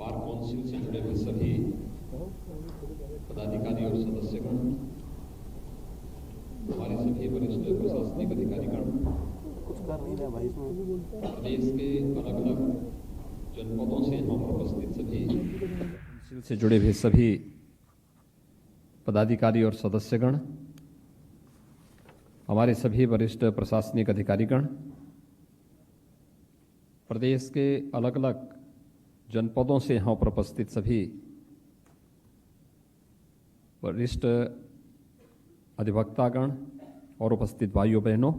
Bar council से जुड़े हुए सभी पदाधिकारी और सदस्यगण, हमारे सभी वरिष्ठ प्रशासनिक अधिकारीगण, प्रदेश के अलग अलग जनपदों से यहाँ पर उपस्थित सभी काउंसिल से जुड़े हुए सभी पदाधिकारी और सदस्यगण, हमारे सभी वरिष्ठ प्रशासनिक अधिकारीगण, प्रदेश के अलग अलग जनपदों से यहाँ पर उपस्थित सभी वरिष्ठ अधिवक्तागण और उपस्थित भाइयों बहनों,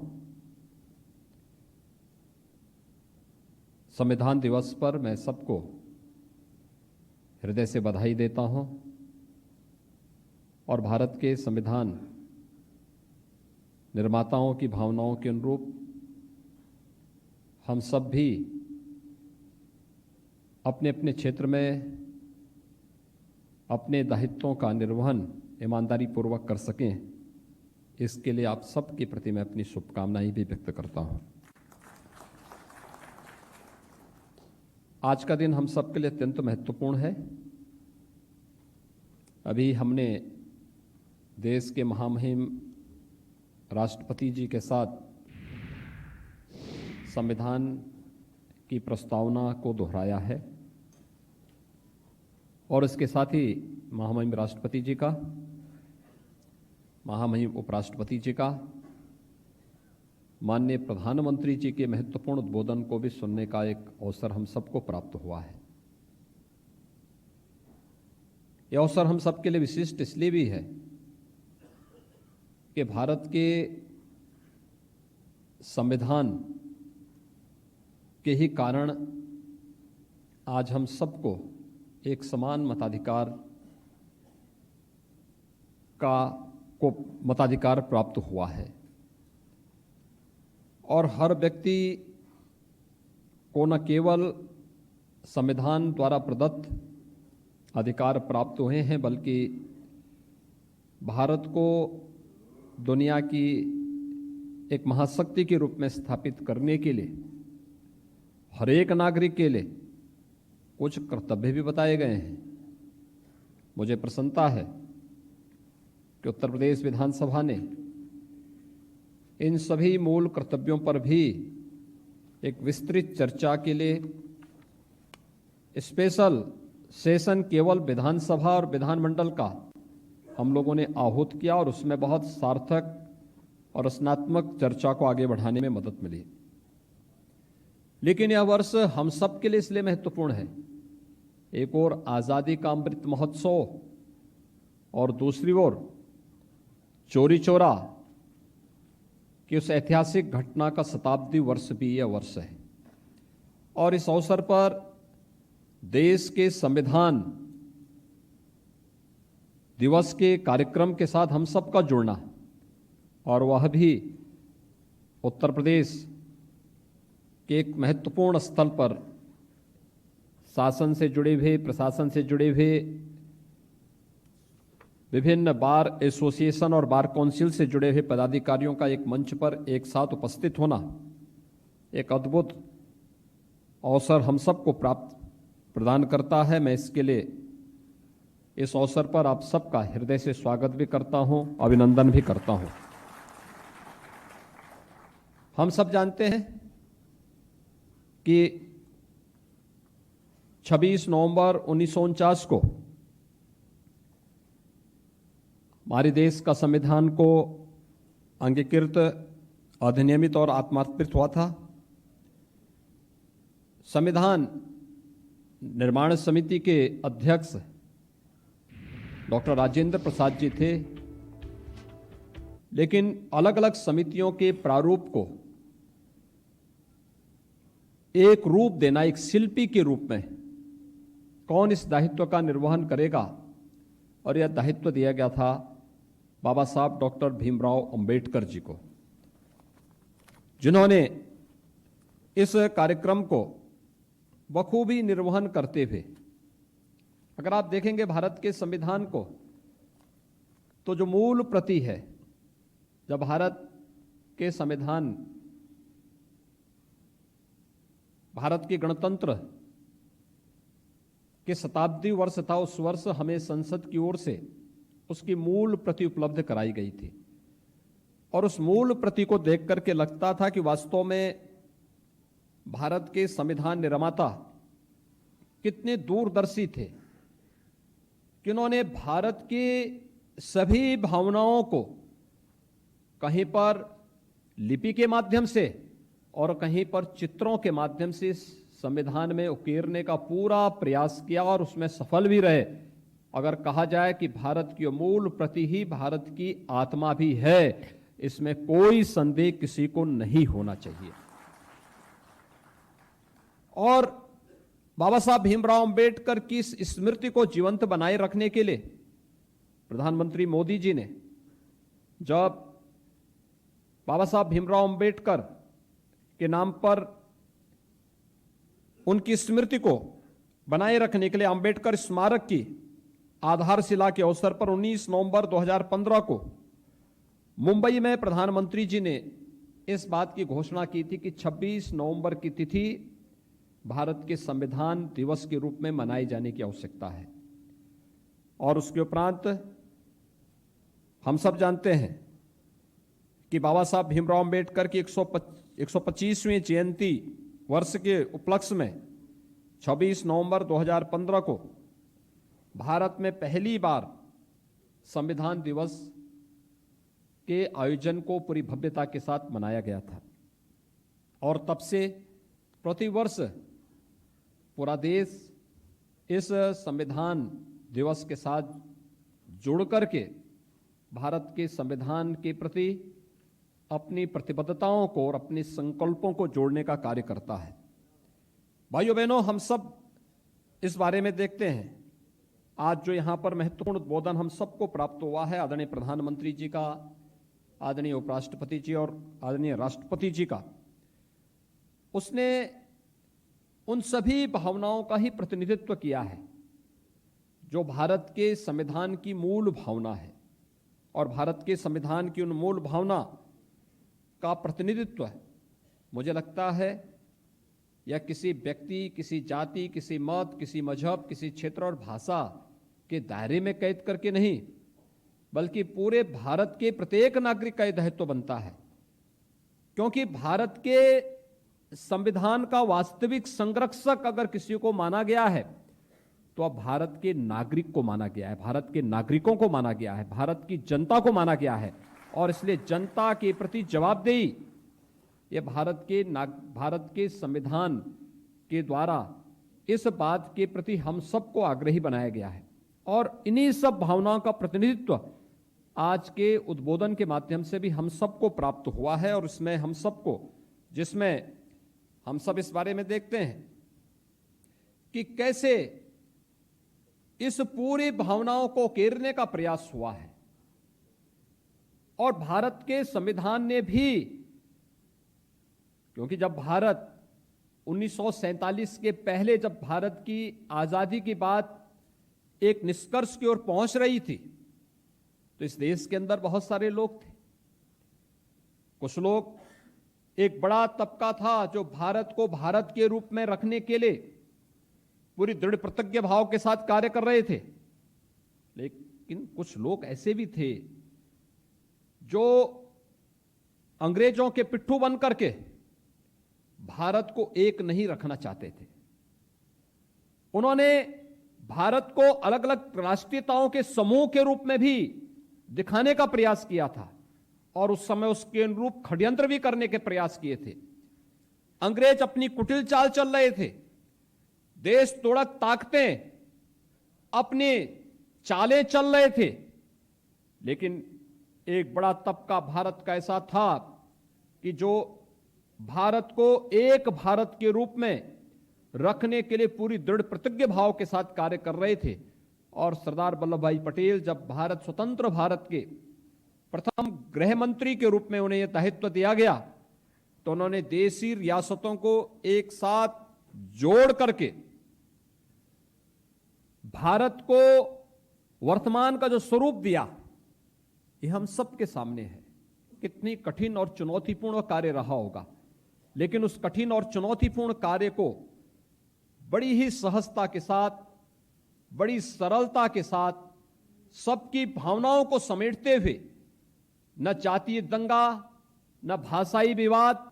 संविधान दिवस पर मैं सबको हृदय से बधाई देता हूं और भारत के संविधान निर्माताओं की भावनाओं के अनुरूप हम सब भी अपने अपने क्षेत्र में अपने दायित्वों का निर्वहन ईमानदारी पूर्वक कर सकें, इसके लिए आप सबके प्रति मैं अपनी शुभकामनाएं भी व्यक्त करता हूं। आज का दिन हम सबके लिए अत्यंत महत्वपूर्ण है। अभी हमने देश के महामहिम राष्ट्रपति जी के साथ संविधान की प्रस्तावना को दोहराया है और इसके साथ ही महामहिम राष्ट्रपति जी का, महामहिम उपराष्ट्रपति जी का, माननीय प्रधानमंत्री जी के महत्वपूर्ण उद्बोधन को भी सुनने का एक अवसर हम सबको प्राप्त हुआ है। यह अवसर हम सबके लिए विशिष्ट इसलिए भी है कि भारत के संविधान के ही कारण आज हम सबको एक समान मताधिकार प्राप्त हुआ है और हर व्यक्ति को न केवल संविधान द्वारा प्रदत्त अधिकार प्राप्त हुए हैं, बल्कि भारत को दुनिया की एक महाशक्ति के रूप में स्थापित करने के लिए हर एक नागरिक के लिए कुछ कर्तव्य भी बताए गए हैं। मुझे प्रसन्नता है कि उत्तर प्रदेश विधानसभा ने इन सभी मूल कर्तव्यों पर भी एक विस्तृत चर्चा के लिए स्पेशल सेशन केवल विधानसभा और विधानमंडल का हम लोगों ने आहूत किया और उसमें बहुत सार्थक और रचनात्मक चर्चा को आगे बढ़ाने में मदद मिली। लेकिन यह वर्ष हम सब के लिए इसलिए महत्वपूर्ण है, एक ओर आज़ादी का अमृत महोत्सव और दूसरी ओर चौरी चौरा कि उस ऐतिहासिक घटना का शताब्दी वर्ष भी यह वर्ष है और इस अवसर पर देश के संविधान दिवस के कार्यक्रम के साथ हम सबका जुड़ना और वह भी उत्तर प्रदेश के एक महत्वपूर्ण स्थल पर शासन से जुड़े हुए, प्रशासन से जुड़े हुए, विभिन्न बार एसोसिएशन और बार काउंसिल से जुड़े हुए पदाधिकारियों का एक मंच पर एक साथ उपस्थित होना एक अद्भुत अवसर हम सबको प्रदान करता है। मैं इसके लिए इस अवसर पर आप सबका हृदय से स्वागत भी करता हूं, अभिनंदन भी करता हूं। हम सब जानते हैं कि 26 नवंबर 1949 को हमारे देश का संविधान को अंगीकृत, अधिनियमित और आत्मार्पित हुआ था। संविधान निर्माण समिति के अध्यक्ष डॉक्टर राजेंद्र प्रसाद जी थे, लेकिन अलग अलग समितियों के प्रारूप को एक रूप देना, एक शिल्पी के रूप में कौन इस दायित्व का निर्वहन करेगा, और यह दायित्व दिया गया था बाबा साहब डॉक्टर भीमराव अंबेडकर जी को, जिन्होंने इस कार्यक्रम को बखूबी निर्वहन करते हुए, अगर आप देखेंगे भारत के संविधान को तो जो मूल प्रति है, जब भारत के संविधान, भारत के गणतंत्र कि शताब्दी वर्ष था, उस वर्ष हमें संसद की ओर से उसकी मूल प्रति उपलब्ध कराई गई थी। और उस मूल प्रति को देख करके लगता था कि वास्तव में भारत के संविधान निर्माता कितने दूरदर्शी थे कि उन्होंने भारत की सभी भावनाओं को कहीं पर लिपि के माध्यम से और कहीं पर चित्रों के माध्यम से संविधान में उकेरने का पूरा प्रयास किया और उसमें सफल भी रहे। अगर कहा जाए कि भारत की मूल प्रति ही भारत की आत्मा भी है, इसमें कोई संदेह किसी को नहीं होना चाहिए। और बाबा साहब भीमराव अंबेडकर की इस स्मृति को जीवंत बनाए रखने के लिए प्रधानमंत्री मोदी जी ने जब बाबा साहब भीमराव अंबेडकर के नाम पर उनकी स्मृति को बनाए रखने के लिए अंबेडकर स्मारक की आधारशिला के अवसर पर 19 नवंबर 2015 को मुंबई में प्रधानमंत्री जी ने इस बात की घोषणा की थी कि 26 नवंबर की तिथि भारत के संविधान दिवस के रूप में मनाए जाने की आवश्यकता है। और उसके उपरांत हम सब जानते हैं कि बाबा साहब भीमराव अंबेडकर की 125वीं जयंती वर्ष के उपलक्ष्य में 26 नवंबर 2015 को भारत में पहली बार संविधान दिवस के आयोजन को पूरी भव्यता के साथ मनाया गया था। और तब से प्रतिवर्ष पूरा देश इस संविधान दिवस के साथ जुड़ करके भारत के संविधान के प्रति अपनी प्रतिबद्धताओं को और अपने संकल्पों को जोड़ने का कार्य करता है। भाइयों बहनों, हम सब इस बारे में देखते हैं। आज जो यहां पर महत्वपूर्ण उद्बोधन हम सबको प्राप्त हुआ है आदरणीय प्रधानमंत्री जी का, आदरणीय उपराष्ट्रपति जी और आदरणीय राष्ट्रपति जी का, उसने उन सभी भावनाओं का ही प्रतिनिधित्व किया है जो भारत के संविधान की मूल भावना है। और भारत के संविधान की उन मूल भावना का प्रतिनिधित्व मुझे लगता है या किसी व्यक्ति, किसी जाति, किसी मत, किसी मजहब, किसी क्षेत्र और भाषा के दायरे में कैद करके नहीं, बल्कि पूरे भारत के प्रत्येक नागरिक का यह दायित्व बनता है। क्योंकि भारत के संविधान का वास्तविक संरक्षक अगर किसी को माना गया है तो अब भारत के नागरिक को माना गया है, भारत के नागरिकों को माना गया है, भारत की जनता को माना गया है। और इसलिए जनता के प्रति जवाबदेही ये भारत के संविधान के द्वारा इस बात के प्रति हम सबको आग्रही बनाया गया है। और इन्हीं सब भावनाओं का प्रतिनिधित्व आज के उद्बोधन के माध्यम से भी हम सबको प्राप्त हुआ है। और इसमें हम सबको, जिसमें हम सब इस बारे में देखते हैं कि कैसे इस पूरी भावनाओं को उकेरने का प्रयास हुआ है। और भारत के संविधान ने भी, क्योंकि जब भारत 1947 के पहले जब भारत की आजादी की बात एक निष्कर्ष की ओर पहुंच रही थी तो इस देश के अंदर बहुत सारे लोग थे। कुछ लोग, एक बड़ा तबका था जो भारत को भारत के रूप में रखने के लिए पूरी दृढ़ प्रतिज्ञ भाव के साथ कार्य कर रहे थे। लेकिन कुछ लोग ऐसे भी थे जो अंग्रेजों के पिट्ठू बन करके भारत को एक नहीं रखना चाहते थे। उन्होंने भारत को अलग अलग राष्ट्रीयताओं के समूह के रूप में भी दिखाने का प्रयास किया था और उस समय उसके अनुरूप षड्यंत्र भी करने के प्रयास किए थे। अंग्रेज अपनी कुटिल चाल चल रहे थे, देश तोड़क ताकतें अपनी चालें चल रहे थे। लेकिन एक बड़ा तबका भारत का ऐसा था कि जो भारत को एक भारत के रूप में रखने के लिए पूरी दृढ़ प्रतिज्ञ भाव के साथ कार्य कर रहे थे। और सरदार वल्लभ भाई पटेल जब भारत स्वतंत्र भारत के प्रथम गृह मंत्री के रूप में उन्हें यह दायित्व दिया गया तो उन्होंने देशी रियासतों को एक साथ जोड़ करके भारत को वर्तमान का जो स्वरूप दिया, ये हम सबके सामने है। कितनी कठिन और चुनौतीपूर्ण कार्य रहा होगा, लेकिन उस कठिन और चुनौतीपूर्ण कार्य को बड़ी ही सहजता के साथ बड़ी सरलता के साथ सबकी भावनाओं को समेटते हुए न जातीय दंगा, न भाषाई विवाद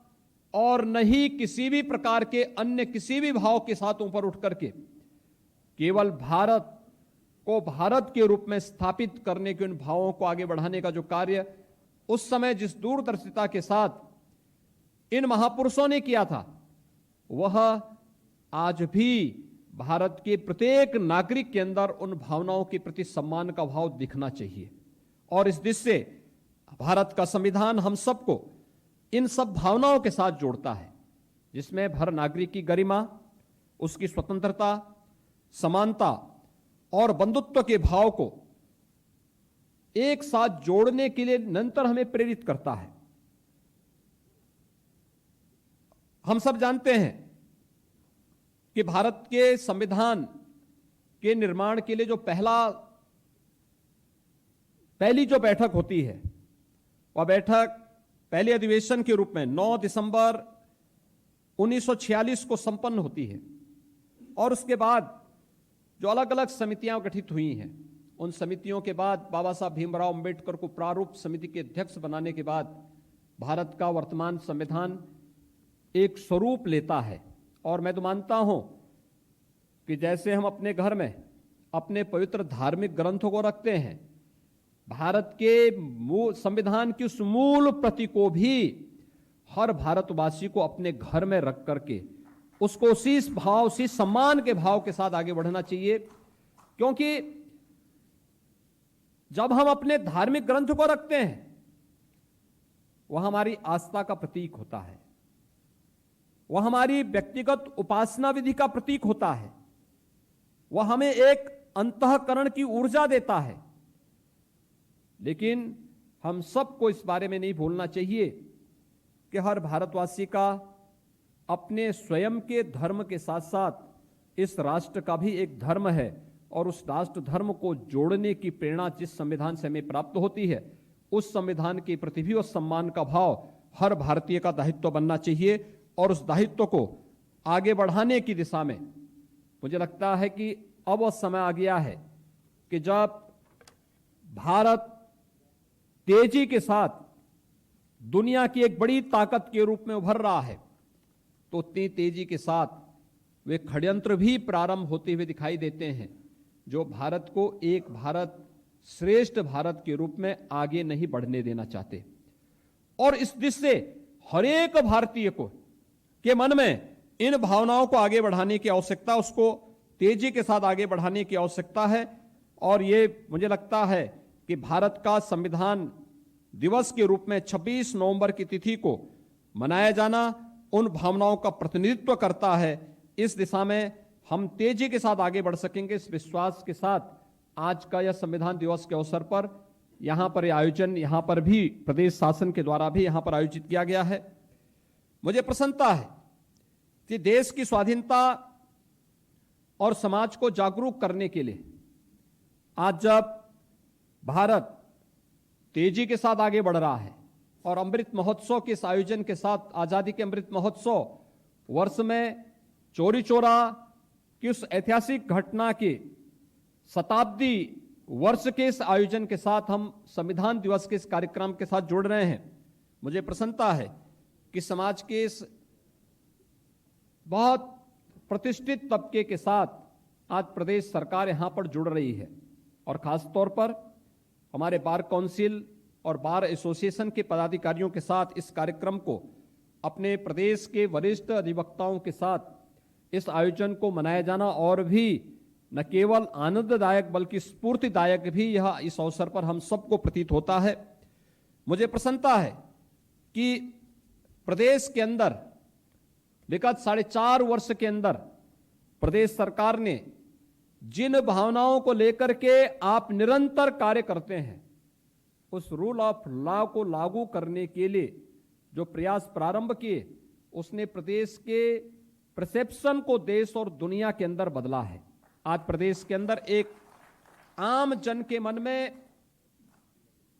और न ही किसी भी प्रकार के अन्य किसी भी भाव के साथ ऊपर उठ करके केवल भारत को भारत के रूप में स्थापित करने के उन भावों को आगे बढ़ाने का जो कार्य उस समय जिस दूरदर्शिता के साथ इन महापुरुषों ने किया था, वह आज भी भारत के प्रत्येक नागरिक के अंदर उन भावनाओं के प्रति सम्मान का भाव दिखना चाहिए। और इस दृष्टि से भारत का संविधान हम सबको इन सब भावनाओं के साथ जोड़ता है, जिसमें हर नागरिक की गरिमा, उसकी स्वतंत्रता, समानता और बंधुत्व के भाव को एक साथ जोड़ने के लिए निरंतर हमें प्रेरित करता है। हम सब जानते हैं कि भारत के संविधान के निर्माण के लिए जो पहली जो बैठक होती है, वह बैठक पहले अधिवेशन के रूप में 9 दिसंबर 1946 को संपन्न होती है। और उसके बाद जो अलग अलग समितियां गठित हुई हैं, उन समितियों के बाद बाबा साहब भीमराव अंबेडकर को प्रारूप समिति के अध्यक्ष बनाने के बाद भारत का वर्तमान संविधान एक स्वरूप लेता है। और मैं तो मानता हूं कि जैसे हम अपने घर में अपने पवित्र धार्मिक ग्रंथों को रखते हैं, भारत के संविधान की उस मूल प्रति को भी हर भारतवासी को अपने घर में रख करके उसको उसी भाव, उसी सम्मान के भाव के साथ आगे बढ़ना चाहिए। क्योंकि जब हम अपने धार्मिक ग्रंथ को रखते हैं, वह हमारी आस्था का प्रतीक होता है, वह हमारी व्यक्तिगत उपासना विधि का प्रतीक होता है, वह हमें एक अंतःकरण की ऊर्जा देता है। लेकिन हम सबको इस बारे में नहीं भूलना चाहिए कि हर भारतवासी का अपने स्वयं के धर्म के साथ साथ इस राष्ट्र का भी एक धर्म है, और उस राष्ट्र धर्म को जोड़ने की प्रेरणा जिस संविधान से हमें प्राप्त होती है, उस संविधान के प्रति भी उस सम्मान का भाव हर भारतीय का दायित्व बनना चाहिए। और उस दायित्व को आगे बढ़ाने की दिशा में मुझे लगता है कि अब वह समय आ गया है कि जब भारत तेजी के साथ दुनिया की एक बड़ी ताकत के रूप में उभर रहा है, तो उतनी तेजी के साथ वे षड्यंत्र भी प्रारंभ होते हुए दिखाई देते हैं, जो भारत को एक भारत श्रेष्ठ भारत के रूप में आगे नहीं बढ़ने देना चाहते। और इस दृष्टि से हर एक भारतीय को के मन में इन भावनाओं को आगे बढ़ाने की आवश्यकता, उसको तेजी के साथ आगे बढ़ाने की आवश्यकता है। और ये मुझे लगता है कि भारत का संविधान दिवस के रूप में 26 नवंबर की तिथि को मनाया जाना उन भावनाओं का प्रतिनिधित्व करता है। इस दिशा में हम तेजी के साथ आगे बढ़ सकेंगे, इस विश्वास के साथ आज का यह संविधान दिवस के अवसर पर यहां पर यह आयोजन यहां पर भी प्रदेश शासन के द्वारा भी यहां पर आयोजित किया गया है। मुझे प्रसन्नता है कि देश की स्वाधीनता और समाज को जागरूक करने के लिए आज जब भारत तेजी के साथ आगे बढ़ रहा है और अमृत महोत्सव के इस आयोजन के साथ, आजादी के अमृत महोत्सव वर्ष में चौरी चौरा की उस ऐतिहासिक घटना के शताब्दी वर्ष के इस आयोजन के साथ हम संविधान दिवस के इस कार्यक्रम के साथ जुड़ रहे हैं। मुझे प्रसन्नता है कि समाज के इस बहुत प्रतिष्ठित तबके के साथ आज प्रदेश सरकार यहां पर जुड़ रही है, और खास तौर पर हमारे बार काउंसिल और बार एसोसिएशन के पदाधिकारियों के साथ इस कार्यक्रम को अपने प्रदेश के वरिष्ठ अधिवक्ताओं के साथ इस आयोजन को मनाया जाना और भी न केवल आनंददायक बल्कि स्फूर्तिदायक भी यह इस अवसर पर हम सबको प्रतीत होता है। मुझे प्रसन्नता है कि प्रदेश के अंदर विगत 4.5 वर्ष के अंदर प्रदेश सरकार ने जिन भावनाओं को लेकर के आप निरंतर कार्य करते हैं, उस रूल ऑफ लॉ को लागू करने के लिए जो प्रयास प्रारंभ किए, उसने प्रदेश के परसेप्शन को देश और दुनिया के अंदर बदला है। आज प्रदेश के अंदर एक आम जन के मन में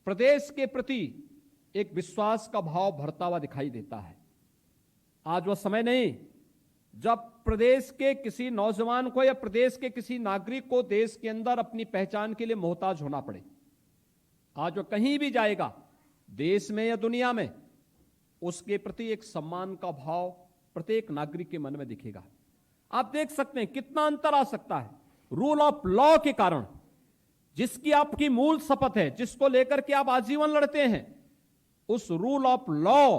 प्रदेश के प्रति एक विश्वास का भाव भरता हुआ दिखाई देता है। आज वह समय नहीं जब प्रदेश के किसी नौजवान को या प्रदेश के किसी नागरिक को देश के अंदर अपनी पहचान के लिए मोहताज होना पड़े। आज वो कहीं भी जाएगा, देश में या दुनिया में, उसके प्रति एक सम्मान का भाव प्रत्येक नागरिक के मन में दिखेगा। आप देख सकते हैं कितना अंतर आ सकता है रूल ऑफ लॉ के कारण। जिसकी आपकी मूल शपथ है, जिसको लेकर के आप आजीवन लड़ते हैं, उस रूल ऑफ लॉ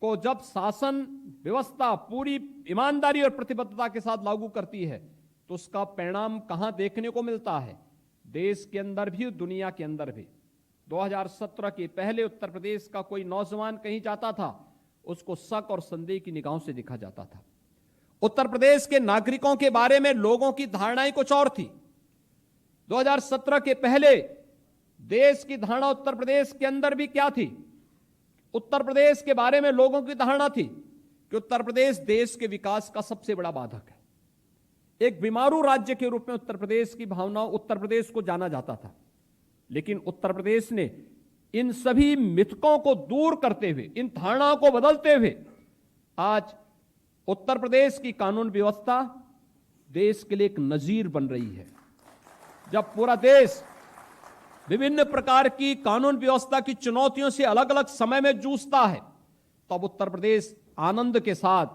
को जब शासन व्यवस्था पूरी ईमानदारी और प्रतिबद्धता के साथ लागू करती है तो उसका परिणाम कहां देखने को मिलता है, देश के अंदर भी दुनिया के अंदर भी। 2017 के पहले उत्तर प्रदेश का कोई नौजवान कहीं जाता था, उसको शक और संदेह की निगाहों से देखा जाता था। उत्तर प्रदेश के नागरिकों के बारे में लोगों की धारणाएं कुछ और थी। 2017 के पहले देश की धारणा उत्तर प्रदेश के अंदर भी क्या थी? उत्तर प्रदेश के बारे में लोगों की धारणा थी कि उत्तर प्रदेश देश के विकास का सबसे बड़ा बाधक है। एक बीमारू राज्य के रूप में उत्तर प्रदेश की भावना, उत्तर प्रदेश को जाना जाता था। लेकिन उत्तर प्रदेश ने इन सभी मिथकों को दूर करते हुए, इन धारणाओं को बदलते हुए, आज उत्तर प्रदेश की कानून व्यवस्था देश के लिए एक नजीर बन रही है। जब पूरा देश विभिन्न प्रकार की कानून व्यवस्था की चुनौतियों से अलग अलग समय में जूझता है, तब उत्तर प्रदेश आनंद के साथ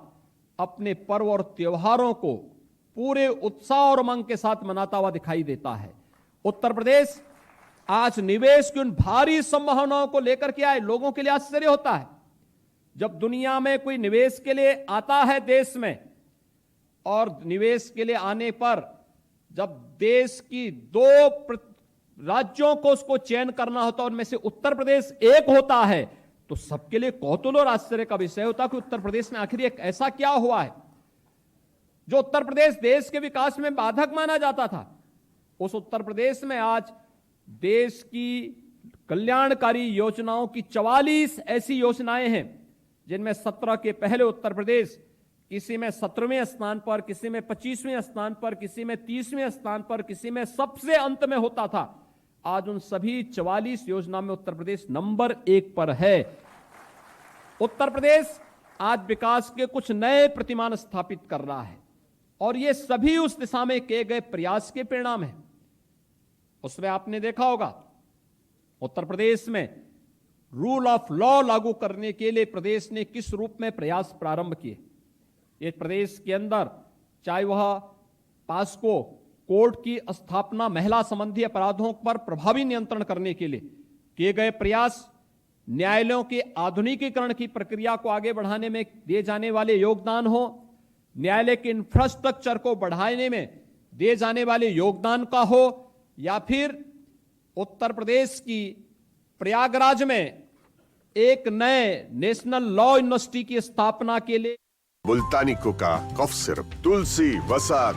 अपने पर्व और त्योहारों को पूरे उत्साह और उमंग के साथ मनाता हुआ दिखाई देता है। उत्तर प्रदेश आज निवेश की उन भारी संभावनाओं को लेकर के आए। लोगों के लिए आश्चर्य होता है जब दुनिया में कोई निवेश के लिए आता है देश में, और निवेश के लिए आने पर जब देश की 2 राज्यों को उसको चयन करना होता है, उनमें से उत्तर प्रदेश एक होता है, तो सबके लिए कौतूहल और आश्चर्य का विषय होता है कि उत्तर प्रदेश में आखिर एक ऐसा क्या हुआ है जो उत्तर प्रदेश देश के विकास में बाधक माना जाता था। उस उत्तर प्रदेश में आज देश की कल्याणकारी योजनाओं की 44 ऐसी योजनाएं हैं जिनमें 17 के पहले उत्तर प्रदेश किसी में 17वें स्थान पर, किसी में 25वें स्थान पर, किसी में 30वें स्थान पर, किसी में सबसे अंत में होता था। आज उन सभी 44 योजना में उत्तर प्रदेश नंबर 1 पर है। उत्तर प्रदेश आज विकास के कुछ नए प्रतिमान स्थापित कर रहा है और ये सभी उस दिशा में किए गए प्रयास के परिणाम हैं। उसमें आपने देखा होगा उत्तर प्रदेश में रूल ऑफ लॉ लागू करने के लिए प्रदेश ने किस रूप में प्रयास प्रारंभ किए। ये प्रदेश के अंदर चाहे वह पास्को कोर्ट की स्थापना महिला संबंधी अपराधों पर प्रभावी नियंत्रण करने के लिए किए गए प्रयास, न्यायालयों के आधुनिकीकरण की प्रक्रिया को आगे बढ़ाने में दिए जाने वाले योगदान हो, न्यायालय के इंफ्रास्ट्रक्चर को बढ़ाने में दिए जाने वाले योगदान का हो, या फिर उत्तर प्रदेश की प्रयागराज में एक नए नेशनल लॉ यूनिवर्सिटी की स्थापना के लिए मुल्तानी कोका कफ सिरप, तुलसी, वसा